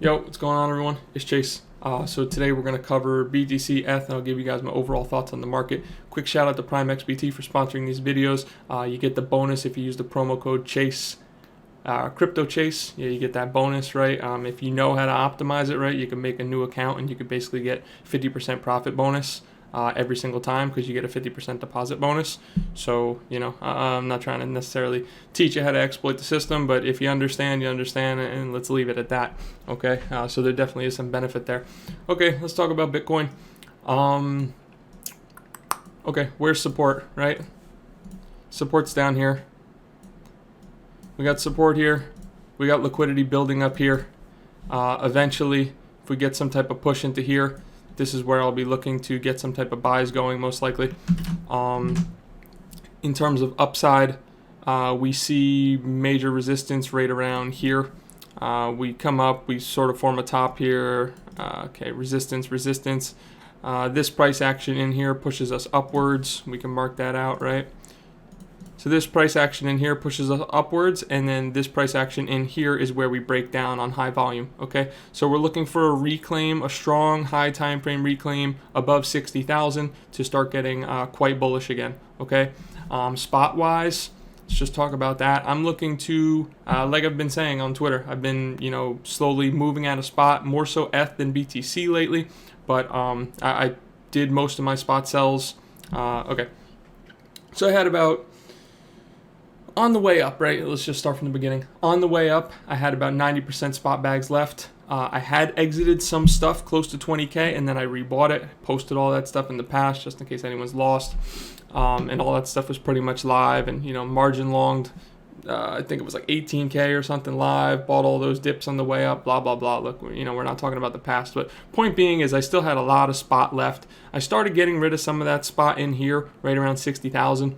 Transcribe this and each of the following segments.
Yo, what's going on, everyone? It's Chase. So today we're going to cover BTC, ETH, and I'll give you guys my overall thoughts on the market. Quick shout out to Prime XBT for sponsoring these videos. You get the bonus if you use the promo code Chase, Crypto Chase. Yeah, you get that bonus, right? If you know how to optimize it right, you can make a new account and you can basically get 50% profit bonus every single time because you get a 50% deposit bonus. So, I'm not trying to necessarily teach you how to exploit the system, but if you understand, and let's leave it at that. Okay, so there definitely is some benefit there. Okay, let's talk about Bitcoin. Okay, where's support, right? Support's down here. We got support here. We got liquidity building up here. Eventually, if we get some type of push into here, this is where I'll be looking to get some type of buys going, most likely. In terms of upside, we see major resistance right around here. We come up, we sort of form a top here. Okay, resistance. This price action in here pushes us upwards. We can mark that out, right? So this price action in here pushes us upwards, and then this price action in here is where we break down on high volume, okay? So we're looking for a reclaim, a strong high time frame reclaim above 60,000 to start getting quite bullish again, okay? Spot-wise, let's just talk about that. I'm looking to, like I've been saying on Twitter, I've been, slowly moving out of spot, more so ETH than BTC lately, but I did most of my spot sells. Okay, so I had about, on the way up, right? Let's just start from the beginning. On the way up, I had about 90% spot bags left. I had exited some stuff close to 20K, and then I rebought it, posted all that stuff in the past just in case anyone's lost. And all that stuff was pretty much live, and margin longed. I think it was like 18K or something live. Bought all those dips on the way up. Blah blah blah. Look, we're not talking about the past, but point being is I still had a lot of spot left. I started getting rid of some of that spot in here, right around 60,000.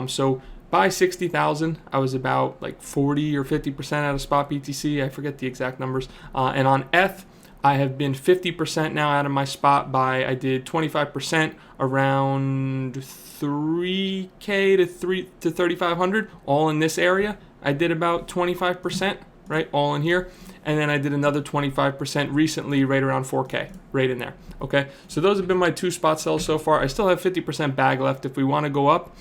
So by 60,000, I was about like 40 or 50% out of spot BTC. I forget the exact numbers. And on ETH, I have been 50% now out of my spot I did 25% around 3K to 3,500, all in this area. I did about 25%, right, all in here. And then I did another 25% recently, right around 4K, right in there. Okay, so those have been my two spot sells so far. I still have 50% bag left if we want to go up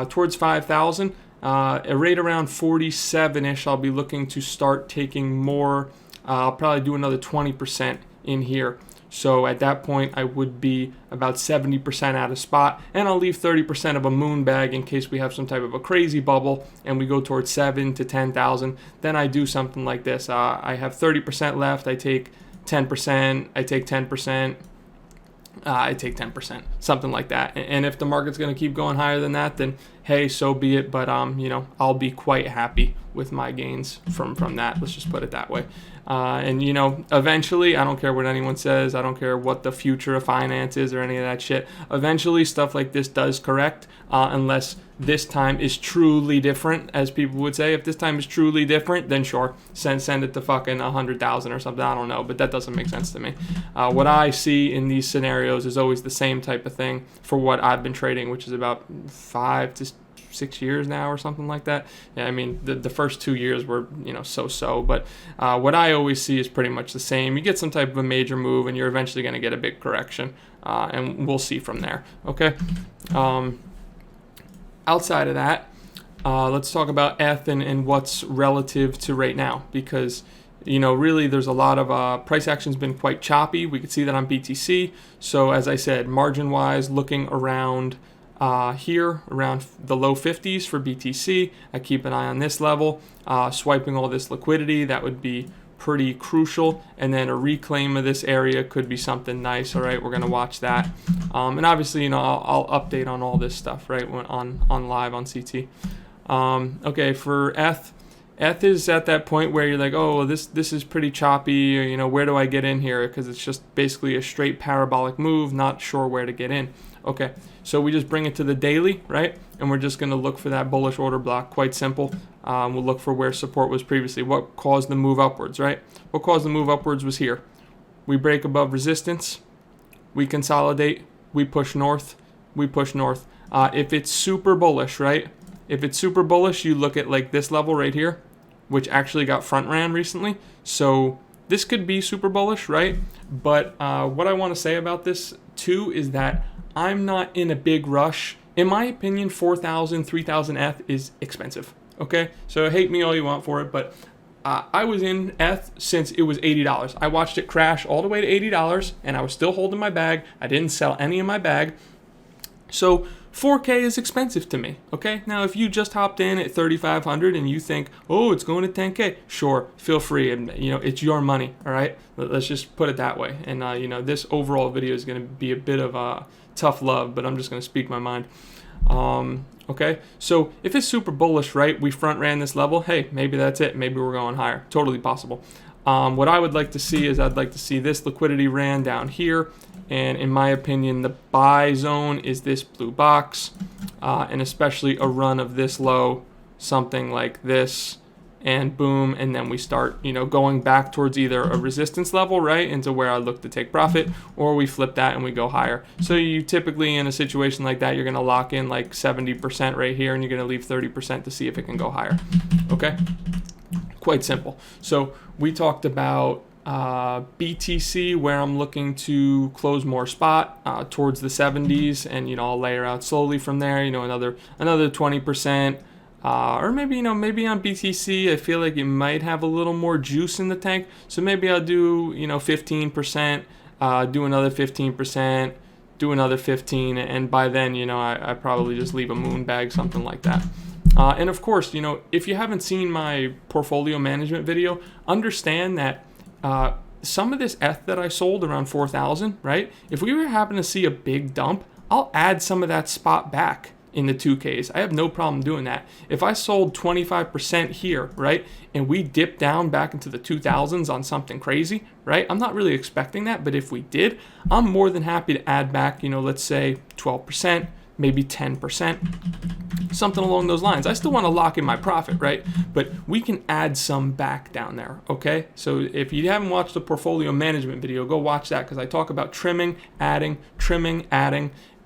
towards 5,000. Right around 47-ish, I'll be looking to start taking more. I'll probably do another 20% in here. So at that point, I would be about 70% out of spot, and I'll leave 30% of a moon bag in case we have some type of a crazy bubble and we go towards 7 to 10,000. Then I do something like this. I have 30% left. I take 10%. I take 10%. I take 10%, something like that. And if the market's going to keep going higher than that, then hey, so be it. But I'll be quite happy with my gains from that. Let's just put it that way. And eventually, I don't care what anyone says. I don't care what the future of finance is or any of that shit. Eventually, stuff like this does correct, unless this time is truly different, as people would say. If this time is truly different, then sure, send it to fucking 100,000 or something. I don't know, but that doesn't make sense to me. What I see in these scenarios is always the same type of thing for what I've been trading, which is about 5 to 6 years now or something like that. Yeah, I mean, the first 2 years were, so-so, but what I always see is pretty much the same. You get some type of a major move, and you're eventually going to get a big correction, and we'll see from there, okay? Outside of that, let's talk about ETH and what's relative to right now, because really there's a lot of price action's been quite choppy. We could see that on BTC. So as I said, margin wise, looking around here around the low 50s for BTC. I keep an eye on this level, swiping all this liquidity. That would be pretty crucial, and then a reclaim of this area could be something nice. All right, we're gonna watch that, and obviously I'll update on all this stuff right when on live on CT. Okay, for ETH is at that point where you're like, oh, well, this is pretty choppy, or, where do I get in here? Because it's just basically a straight parabolic move, not sure where to get in. Okay, so we just bring it to the daily, right? And we're just going to look for that bullish order block. Quite simple. We'll look for where support was previously. What caused the move upwards, right? What caused the move upwards was here. We break above resistance. We consolidate. We push north. If it's super bullish, right? If it's super bullish, you look at like this level right here, which actually got front ran recently. So this could be super bullish, right? But what I want to say about this too is that I'm not in a big rush. In my opinion, 4,000, 3,000 ETH is expensive. Okay, so hate me all you want for it, but I was in ETH since it was $80. I watched it crash all the way to $80, and I was still holding my bag. I didn't sell any of my bag. So 4K is expensive to me, okay? Now, if you just hopped in at 3,500 and you think, oh, it's going to 10K, sure, feel free. And, it's your money, all right? Let's just put it that way. And, this overall video is going to be a bit of tough love, but I'm just going to speak my mind. Okay, so if it's super bullish, right, we front ran this level, hey, maybe that's it. Maybe we're going higher. Totally possible. What I would like to see is I'd like to see this liquidity ran down here. And in my opinion, the buy zone is this blue box, and especially a run of this low, something like this, and boom, and then we start, going back towards either a resistance level, right, into where I look to take profit, or we flip that and we go higher. So you typically, in a situation like that, you're going to lock in like 70% right here, and you're going to leave 30% to see if it can go higher. Okay, quite simple. So we talked about BTC, where I'm looking to close more spot towards the 70s, and I'll layer out slowly from there. Another 20%. Or maybe on BTC, I feel like it might have a little more juice in the tank. So maybe I'll do 15%, do another 15%, do another 15%, and by then I probably just leave a moon bag, something like that. And of course, if you haven't seen my portfolio management video, understand that some of this ETH that I sold around 4,000, right? If we were happen to see a big dump, I'll add some of that spot back in the 2Ks. I have no problem doing that. If I sold 25% here, right, and we dip down back into the 2,000s on something crazy, right, I'm not really expecting that, but if we did, I'm more than happy to add back, let's say 12%, maybe 10%, something along those lines. I still want to lock in my profit, right? But we can add some back down there, okay? So if you haven't watched the portfolio management video, go watch that, because I talk about trimming, adding,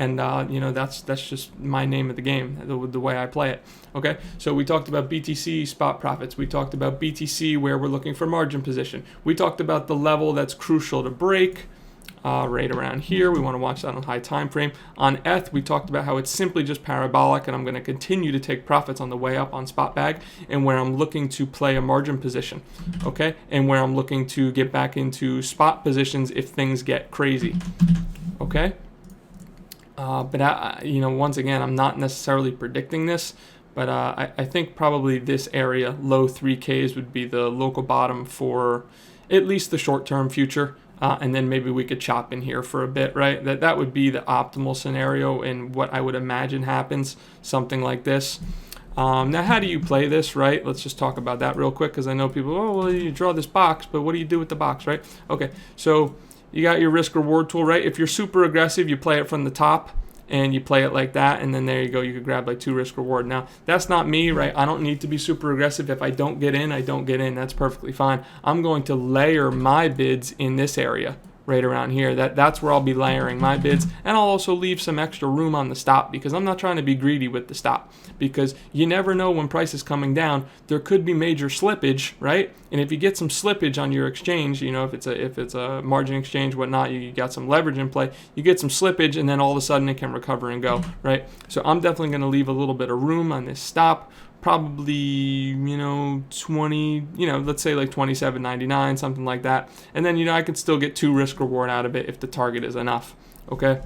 and that's just my name of the game, the way I play it. Okay, so we talked about BTC spot profits. We talked about BTC where we're looking for margin position. We talked about the level that's crucial to break. Right around here, we want to watch that on high time frame. On ETH, we talked about how it's simply just parabolic, and I'm going to continue to take profits on the way up on spot bag, and where I'm looking to play a margin position, okay, and where I'm looking to get back into spot positions if things get crazy, okay. But once again, I'm not necessarily predicting this, but I think probably this area, low 3Ks, would be the local bottom for at least the short-term future. And then maybe we could chop in here for a bit, right? That would be the optimal scenario, and what I would imagine happens, something like this. Now, how do you play this, right? Let's just talk about that real quick, because I know people, oh, well, you draw this box, but what do you do with the box, right? Okay, so you got your risk-reward tool, right? If you're super aggressive, you play it from the top, and you play it like that, and then there you go, you could grab like 2 risk-reward. Now, that's not me, right? I don't need to be super aggressive. If I don't get in, I don't get in. That's perfectly fine. I'm going to layer my bids in this area, right around here. That's where I'll be layering my bids, and I'll also leave some extra room on the stop, because I'm not trying to be greedy with the stop, because you never know when price is coming down. There could be major slippage, right? And if you get some slippage on your exchange, if it's a margin exchange, whatnot, you got some leverage in play, you get some slippage, and then all of a sudden it can recover and go, right? So I'm definitely going to leave a little bit of room on this stop, probably 20, let's say like 27.99, something like that, and then I could still get 2 risk reward out of it if the target is enough. Okay.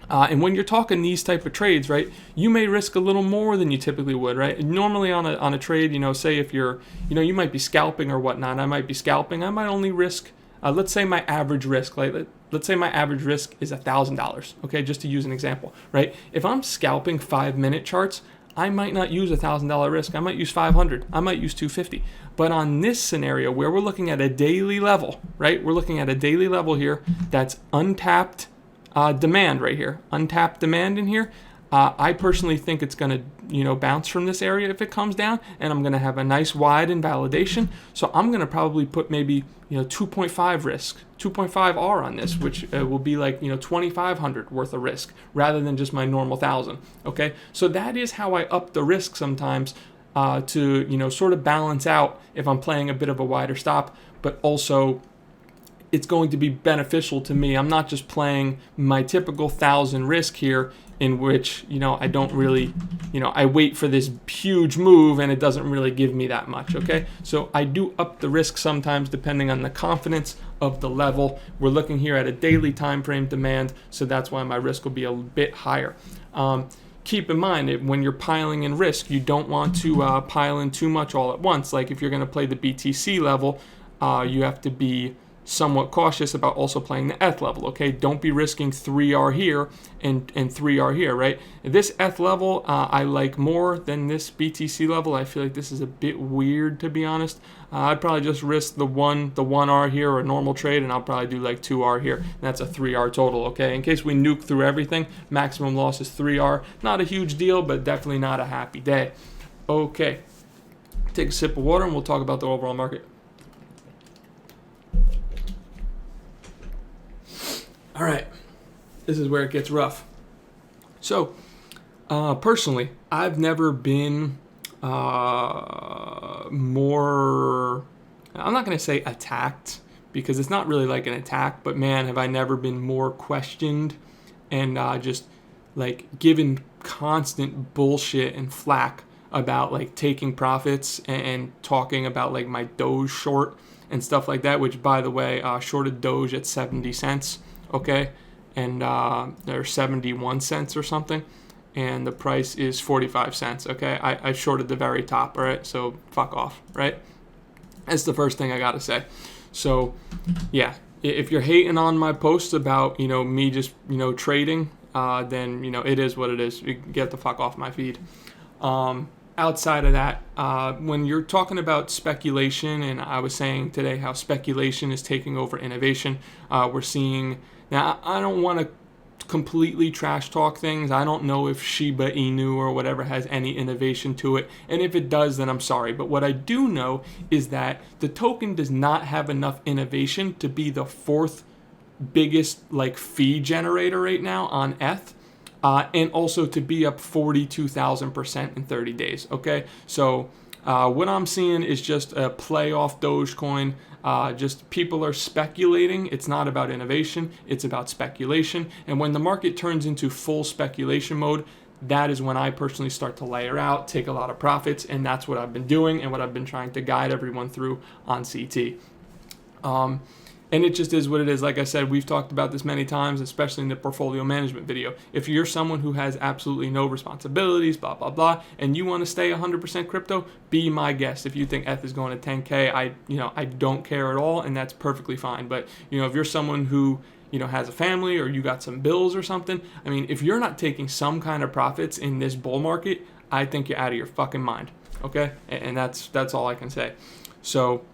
And when you're talking these type of trades, right, you may risk a little more than you typically would, right? Normally on a trade, say if you're, you might be scalping or whatnot. I might be scalping. I might only risk, let's say my average risk, let's say my average risk is $1,000. Okay, just to use an example, right? If I'm scalping 5-minute charts, I might not use $1,000 risk. I might use 500. I might use 250. But on this scenario where we're looking at a daily level, right? We're looking at a daily level here that's untapped demand right here, untapped demand in here. I personally think it's going to, bounce from this area if it comes down, and I'm going to have a nice wide invalidation. So I'm going to probably put maybe, 2.5 risk, 2.5 R on this, which will be like, 2,500 worth of risk rather than just my normal 1,000. Okay. So that is how I up the risk sometimes. to, sort of balance out if I'm playing a bit of a wider stop, but also it's going to be beneficial to me. I'm not just playing my typical 1,000 risk here in which, I don't really, I wait for this huge move and it doesn't really give me that much, okay? So I do up the risk sometimes depending on the confidence of the level. We're looking here at a daily time frame demand, so that's why my risk will be a bit higher. Keep in mind, when you're piling in risk, you don't want to pile in too much all at once. Like if you're going to play the BTC level, you have to be somewhat cautious about also playing the ETH level, okay? Don't be risking 3R here and 3R here, right? This ETH level, I like more than this BTC level. I feel like this is a bit weird, to be honest. I'd probably just risk the 1R here or a normal trade, and I'll probably do like 2R here. And that's a 3R total, okay? In case we nuke through everything, maximum loss is 3R. Not a huge deal, but definitely not a happy day. Okay, take a sip of water and we'll talk about the overall market. All right, this is where it gets rough. So, personally, I've never been more, I'm not going to say attacked, because it's not really like an attack, but man, have I never been more questioned and just like given constant bullshit and flack about like taking profits and talking about like my Doge short and stuff like that, which by the way, shorted Doge at 70 cents. Okay, and they're 71 cents or something, and the price is 45 cents. Okay, I shorted the very top. All right, so fuck off. Right, that's the first thing I gotta say. So yeah, if you're hating on my posts about me just trading, then it is what it is. You get the fuck off my feed. Outside of that, when you're talking about speculation, and I was saying today how speculation is taking over innovation, we're seeing. Now, I don't want to completely trash talk things. I don't know if Shiba Inu or whatever has any innovation to it. And if it does, then I'm sorry. But what I do know is that the token does not have enough innovation to be the fourth biggest fee generator right now on ETH. And also to be up 42,000% in 30 days. Okay, so what I'm seeing is just a play off Dogecoin. Just people are speculating. It's not about innovation, it's about speculation. And when the market turns into full speculation mode, that is when I personally start to layer out, take a lot of profits, and that's what I've been doing and what I've been trying to guide everyone through on CT. And it just is what it is. Like I said, we've talked about this many times, especially in the portfolio management video. If you're someone who has absolutely no responsibilities, blah, blah, blah, and you want to stay 100% crypto, be my guest. If you think ETH is going to 10K, I don't care at all, and that's perfectly fine. But, if you're someone who, has a family or you got some bills or something, I mean, if you're not taking some kind of profits in this bull market, I think you're out of your fucking mind, okay? And that's all I can say. So,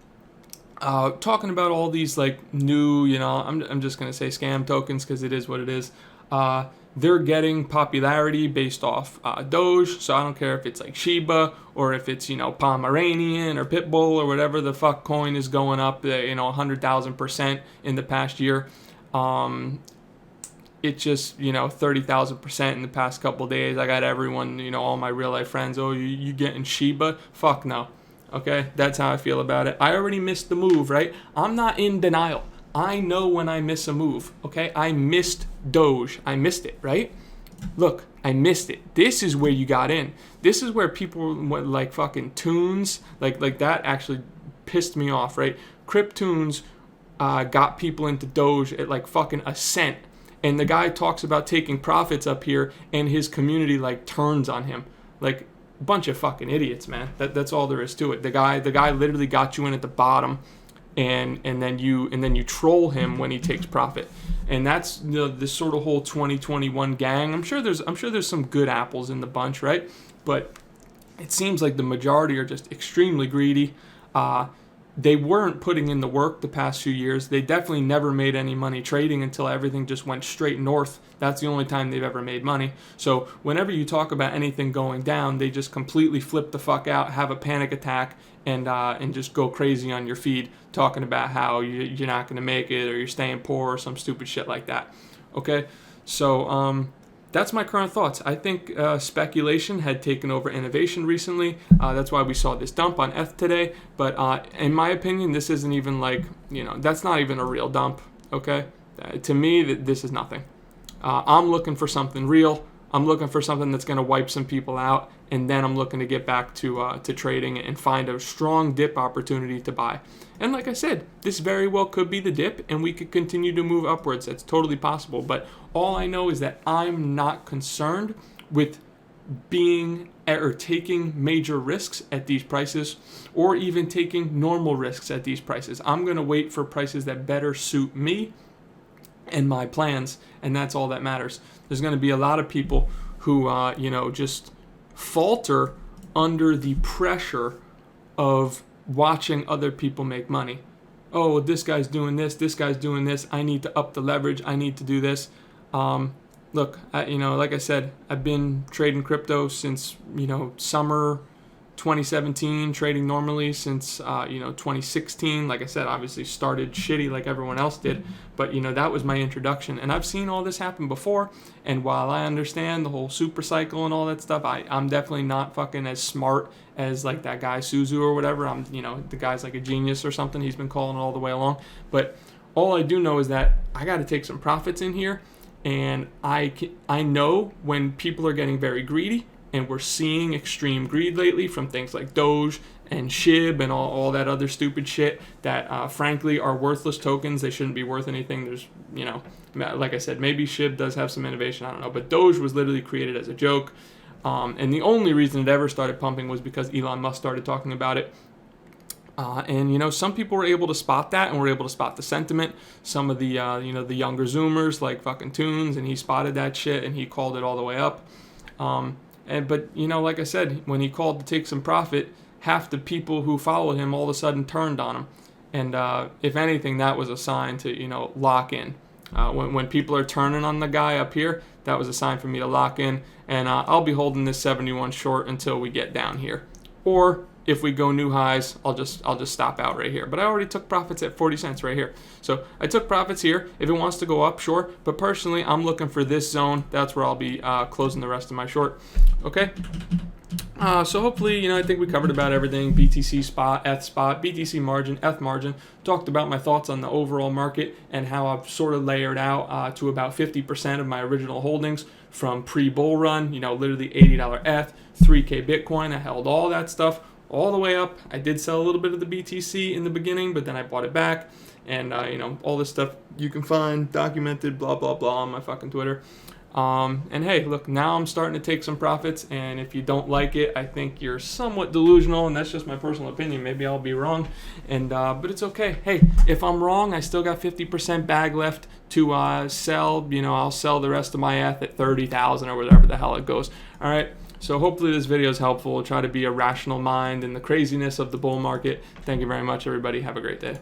talking about all these new, I'm just going to say scam tokens because it is what it is. They're getting popularity based off Doge, so I don't care if it's Shiba or if it's, Pomeranian or Pitbull or whatever the fuck coin is going up, 100,000% in the past year. It's just, 30,000% in the past couple of days. I got everyone, all my real life friends, oh, you getting Shiba? Fuck no. Okay, that's how I feel about it. I already missed the move, right? I'm not in denial. I know when I miss a move, okay? I missed Doge. I missed it, right? Look, I missed it. This is where you got in. This is where people went fucking tunes, like that actually pissed me off, right? Cryptunes got people into Doge at fucking a cent. And the guy talks about taking profits up here and his community turns on him. Bunch of fucking idiots, man. That's all there is to it. The guy literally got you in at the bottom, and then you troll him when he takes profit, and that's this sort of whole 2021 gang. I'm sure there's some good apples in the bunch, right? But it seems like the majority are just extremely greedy. They weren't putting in the work the past few years. They definitely never made any money trading until everything just went straight north. That's the only time they've ever made money. So whenever you talk about anything going down, they just completely flip the fuck out, have a panic attack, and just go crazy on your feed talking about how you're not going to make it or you're staying poor or some stupid shit like that. Okay? So that's my current thoughts. I think speculation had taken over innovation recently. That's why we saw this dump on ETH today. But in my opinion, this isn't even like, that's not even a real dump, okay? To me, this is nothing. I'm looking for something real. I'm looking for something that's going to wipe some people out, and then I'm looking to get back to trading and find a strong dip opportunity to buy. And like I said, this very well could be the dip, and we could continue to move upwards. That's totally possible. But all I know is that I'm not concerned with being or taking major risks at these prices, or even taking normal risks at these prices. I'm going to wait for prices that better suit me and my plans, and that's all that matters. There's going to be a lot of people who, just falter under the pressure of watching other people make money. Oh, this guy's doing this guy's doing this. I need to up the leverage. I need to do this. Look, like I said, I've been trading crypto since, summer 2017, trading normally since 2016. Like I said, obviously started shitty like everyone else did, but that was my introduction, and I've seen all this happen before. And while I understand the whole super cycle and all that stuff, I'm definitely not fucking as smart as like that guy Suzu or whatever. I'm the guy's like a genius or something. He's been calling it all the way along, but all I do know is that I got to take some profits in here, and I know when people are getting very greedy. And we're seeing extreme greed lately from things like Doge and SHIB and all that other stupid shit that, frankly, are worthless tokens. They shouldn't be worth anything. There's, like I said, maybe SHIB does have some innovation. I don't know. But Doge was literally created as a joke. And the only reason it ever started pumping was because Elon Musk started talking about it. And some people were able to spot that, and were able to spot the sentiment. Some of the, the younger Zoomers like fucking Tunes, and he spotted that shit, and he called it all the way up. But like I said, when he called to take some profit, half the people who followed him all of a sudden turned on him. And if anything, that was a sign to, lock in. When people are turning on the guy up here, that was a sign for me to lock in. And I'll be holding this 71 short until we get down here. Or if we go new highs, I'll just stop out right here. But I already took profits at 40 cents right here. So I took profits here. If it wants to go up, sure. But personally, I'm looking for this zone. That's where I'll be closing the rest of my short. Okay. So hopefully, I think we covered about everything. BTC spot, ETH spot, BTC margin, ETH margin. Talked about my thoughts on the overall market and how I've sort of layered out to about 50% of my original holdings from pre-bull run. Literally $80 ETH, 3K Bitcoin. I held all that stuff all the way up. I did sell a little bit of the BTC in the beginning, but then I bought it back. And, all this stuff you can find documented, blah, blah, blah, on my fucking Twitter. And hey, look, now I'm starting to take some profits, and if you don't like it, I think you're somewhat delusional, and that's just my personal opinion. Maybe I'll be wrong, and but it's okay. Hey, if I'm wrong, I still got 50% bag left to sell. I'll sell the rest of my ETH at 30,000 or whatever the hell it goes. All right. So hopefully this video is helpful. I'll try to be a rational mind in the craziness of the bull market. Thank you very much, everybody. Have a great day.